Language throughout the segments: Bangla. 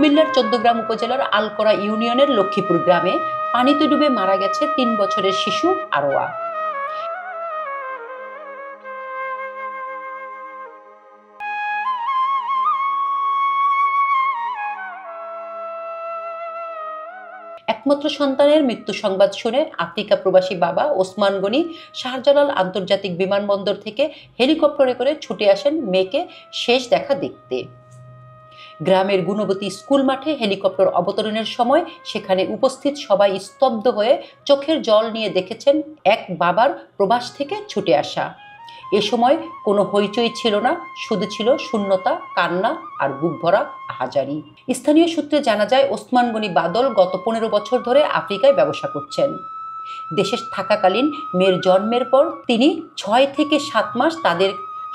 কুমিল্লার চৌদ্দগ্রাম উপজেলার আলকরা ইউনিয়নের লক্ষ্মীপুর গ্রামে পানিতে ডুবে মারা গেছে ৩ বছরের শিশু আরোয়া। একমাত্র সন্তানের মৃত্যু সংবাদ শুনে আফ্রিকা প্রবাসী বাবা ওসমান গনি শাহজালাল আন্তর্জাতিক বিমানবন্দর থেকে হেলিকপ্টারে করে ছুটে আসেন মেয়েকে শেষ দেখা দেখতে। গ্রামের গুণবতী স্কুল মাঠে হেলিকপ্টার অবতরণের সময় সেখানে উপস্থিত সবাই স্তব্ধ হয়ে চোখের জল নিয়ে দেখেছেন এক বাবার প্রবাস থেকে ছুটে আসা। এ সময় কোনো হইচই ছিল না, শুধু ছিল শূন্যতা, কান্না আর বুক ভরা আহাজারি। স্থানীয় সূত্রে জানা যায়, ওসমান গনি বাদল গত ১৫ বছর ধরে আফ্রিকায় ব্যবসা করছেন। দেশে থাকাকালীন মেয়ের জন্মের পর তিনি ৬ থেকে ৭ মাস তাদের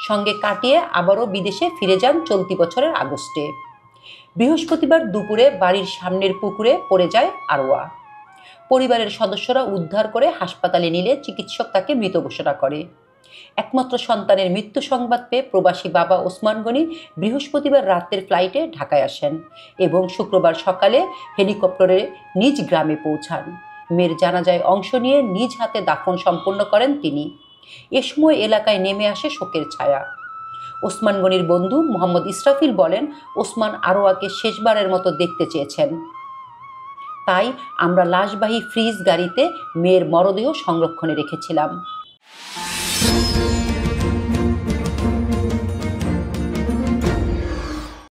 সঙ্গে কাটিয়ে আবারও বিদেশে ফিরে যান চলতি বছরের আগস্টে। বৃহস্পতিবার দুপুরে বাড়ির সামনের পুকুরে পড়ে যায় আরোয়া। পরিবারের সদস্যরা উদ্ধার করে হাসপাতালে নিলে চিকিৎসক তাকে মৃত ঘোষণা করে। একমাত্র সন্তানের মৃত্যু সংবাদ পেয়ে প্রবাসী বাবা ওসমান গনি বৃহস্পতিবার রাতের ফ্লাইটে ঢাকায় আসেন এবং শুক্রবার সকালে হেলিকপ্টারে নিজ গ্রামে পৌঁছান। মেয়ের জানাজায় অংশ নিয়ে নিজ হাতে দাফন সম্পন্ন করেন তিনি। এ সময় এলাকায় নেমে আসে শোকের ছায়া। ওসমান গনির বন্ধু মোহাম্মদ ইসরাফিল বলেন, ওসমান আরোয়াকে শেষবারের মতো দেখতে চেয়েছেন, তাই আমরা লাশবাহী ফ্রিজ গাড়িতে মেয়ের মরদেহ সংরক্ষণে রেখেছিলাম।